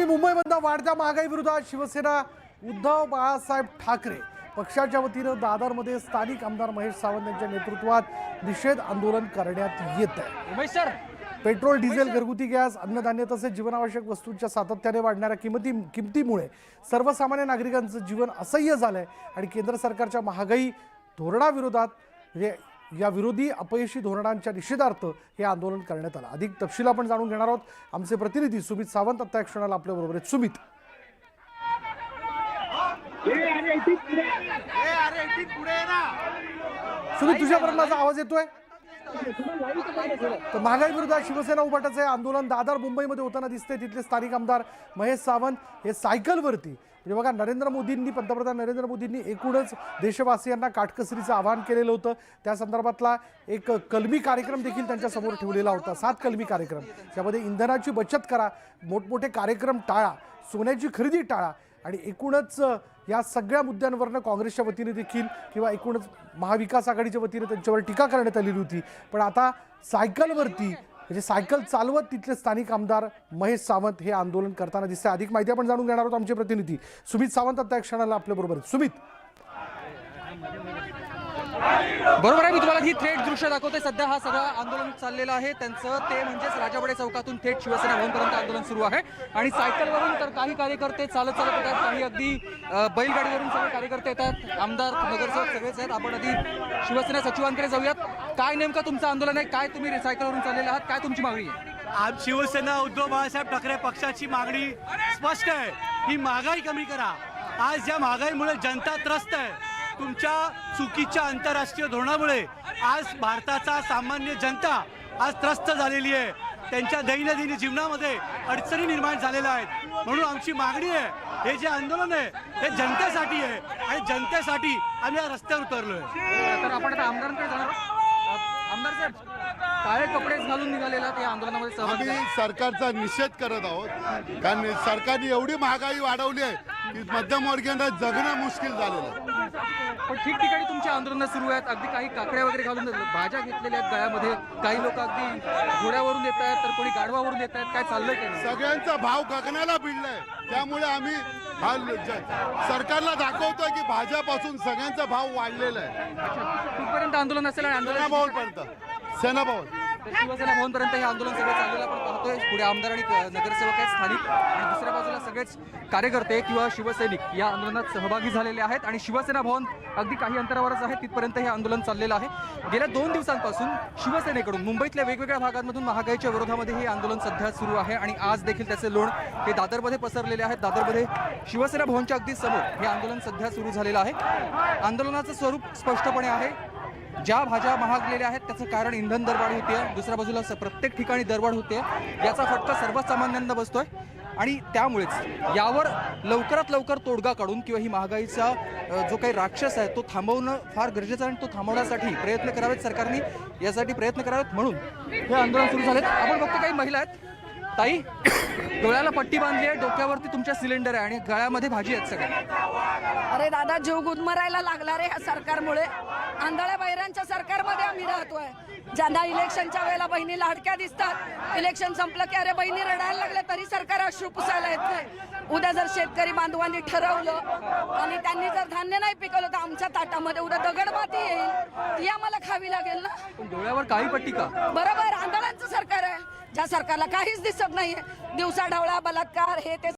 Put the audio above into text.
बातमी मुंबईमधल्या वाढत्या महागाई विरोधात शिवसेना उद्धव बाळासाहेब ठाकरे पक्षाच्या वतीनं दादरमध्ये स्थानिक आमदार महेश सावंत यांच्या नेतृत्वात निषेध आंदोलन करण्यात येत आहे। पेट्रोल, डिझेल, घरगुती गॅस, अन्नधान्य तसेच जीवनावश्यक वस्तूंच्या सातत्याने वाढणाऱ्या किमतीमुळे सर्वसामान्य नागरिकांचं जीवन असह्य झालंय आणि केंद्र सरकारच्या महागाई धोरणाविरोधात या विरोधी अपयशी धोरणांच्या निषेधार्थ हे आंदोलन करण्यात आलं। अधिक तपशील आपण जाणून घेणार आहोत। आमचे प्रतिनिधी सुमित सावंत आता क्षणाला आपल्या बरोबर आहेत। सुमित, तुझ्यापर्यंत माझा आवाज येतोय? तर महागाई विरोधात शिवसेना उभाटाचे आंदोलन दादर मुंबईमध्ये होताना दिसते। तिथले स्थानिक आमदार महेश सावंत हे सायकलवरती, म्हणजे बघा, पंतप्रधान नरेंद्र मोदींनी एकूणच देशवासियांना काटकसरीचं आवाहन केलेलं होतं। त्या संदर्भातला एक कलमी कार्यक्रम देखील त्यांच्या समोर ठेवलेला होता। 7 कलमी कार्यक्रम, त्यामध्ये इंधनाची बचत करा, मोठमोठे कार्यक्रम टाळा, सोन्याची खरेदी टाळा आणि एकूणच या सगळ्या मुद्द्यांवरनं काँग्रेसच्या वतीने देखील किंवा एकूणच महाविकास आघाडीच्या वतीने त्यांच्यावर टीका करण्यात आलेली होती। पण आता सायकलवरती, म्हणजे सायकल चालवत तिथले स्थानिक आमदार महेश सावंत हे आंदोलन करताना दिसते। अधिक माहिती आपण जाणून घेणार आहोत। आमचे प्रतिनिधी सुमित सावंत आता एक क्षणाला आपल्या बरोबर आहेत। सुमित, बरोबर आहे, मी तुम्हाला ही थेट दृश्य दाखवते। सध्या हा सगळं आंदोलन चाललेलं आहे त्यांचं, ते म्हणजेच राजावाडे चौकातून थेट शिवसेना भवनपर्यंत आंदोलन सुरू आहे आणि सायकलवरून तर काही कार्यकर्ते चालत येतात, काही अगदी बैलगाडीवरून सगळे कार्यकर्ते येतात, आमदार, नगरसेवक सगळेच आहेत। आपण आधी शिवसेना सचिवांकडे जाऊयात। काय नेमकं तुमचं आंदोलन आहे? काय तुम्ही सायकलवरून चाललेले आहात? काय तुमची मागणी आहे? आज शिवसेना उद्धव बाळासाहेब ठाकरे पक्षाची मागणी स्पष्ट आहे, ही महागाई कमी करा। आज या महागाईमुळे जनता त्रस्त आहे। तुमच्या चुकीच्या आंतरराष्ट्रीय धोरणामुळे आज भारताचा सामान्य जनता आज त्रस्त झालेली आहे। त्यांच्या दैनंदिन जीवनामध्ये अडचणी निर्माण झालेल्या आहेत। म्हणून आमची मागणी आहे, हे जे आंदोलन आहे हे जनतेसाठी आहे आणि जनतेसाठी आम्ही या रस्त्यावर उतरलोय। तर आपण आता आमदारांकडे जाणार आहोत। आमदार साहेब, काळे कपडे घालून निघालेला ते आंदोलनामध्ये सहभागी आम्ही सरकारचा निषेध करत आहोत, कारण सरकारने एवढी महागाई वाढवली आहे की मध्यमवर्गीयांना जगणं मुश्किल झालेलं आहे। पण ठिकठिकाणी तुमची आंदोलनं सुरू आहेत, अगदी काही काकड्या वगैरे घालून भाज्या घेतलेल्या आहेत गळ्यामध्ये, काही लोक अगदी घोड्यावरून येत आहेत, तर कोणी गाढवावरून येत आहेत। काय चाललंय? काय सगळ्यांचा भाव गगनाला भिडलाय, त्यामुळे आम्ही हा सरकारला दाखवतोय की भाज्यापासून सगळ्यांचा भाव वाढलेला आहे। कुठपर्यंत आंदोलन असेल? आणि सेना भवनपर्यंत, सेना भवन, शिवसेना भवनपर्यंत हे आंदोलन सगळं चाललेलं आपण पाहतोय। पुढे आमदार आणि नगरसेवक आहेत स्थानिक, आणि दुसऱ्या बाजूला सगळेच कार्यकर्ते किंवा शिवसैनिक या आंदोलनात सहभागी झालेले आहेत आणि शिवसेना भवन अगदी काही अंतरावरच आहे, तिथपर्यंत हे आंदोलन चाललेलं आहे। गेल्या 2 दिवसांपासून शिवसेनेकडून मुंबईतल्या वेगवेगळ्या भागांमधून महागाईच्या विरोधामध्ये हे आंदोलन सध्या सुरू आहे आणि आज देखील त्याचे लोण हे दादरमध्ये पसरलेले आहेत। दादरमध्ये शिवसेना भवनच्या अगदी समोर हे आंदोलन सध्या सुरू झालेलं आहे। आंदोलनाचं स्वरूप स्पष्टपणे आहे, ज्या भाज्या महागलेल्या आहेत त्याचं कारण इंधन दरवाढ होते, दुसऱ्या बाजूला प्रत्येक ठिकाणी दरवाढ होते, याचा फटका सर्वसामान्यांना बसतोय आणि त्यामुळेच यावर लवकरात लवकर तोडगा काढून किंवा ही महागाईचा जो काही राक्षस आहे तो थांबवणं फार गरजेचं आहे आणि तो थांबवण्यासाठी प्रयत्न करावेत, सरकारने यासाठी प्रयत्न करावेत, म्हणून हे आंदोलन सुरू झालेत। आपण फक्त काही महिला आहेत। ताई, डोळ्याला पट्टी बांधली आहे, डोक्यावरती तुमच्या सिलेंडर आहे आणि गळ्यामध्ये भाजी आहेत सगळ्या। अरे दादा, जीव गुदमरायला लागला रे ह्या सरकारमुळे। आंधळ्या बहिरांच्या सरकारमध्ये आम्ही राहतोय, ज्यांना इलेक्शनच्या वेळेला बहिणी लाडक्या दिसतात, इलेक्शन संपलं की अरे बहिणी रडायला लागल्या तरी सरकार अश्रू पुसायला येत नाही। उद्या जर शेतकरी बांधवांनी ठरवलं आणि त्यांनी जर धान्य नाही पिकवलं तर आमच्या ताटामध्ये उद्या दगडमाती येईल, ती आम्हाला खावी लागेल ना। पण डोळ्यावर काळी पट्टी का? बरोबर, आंधळ्यांचं सरकार आहे, ज्या सरकारला काहीच दिसत नाहीये। दिवसा ढवळा बलात्कार हे ते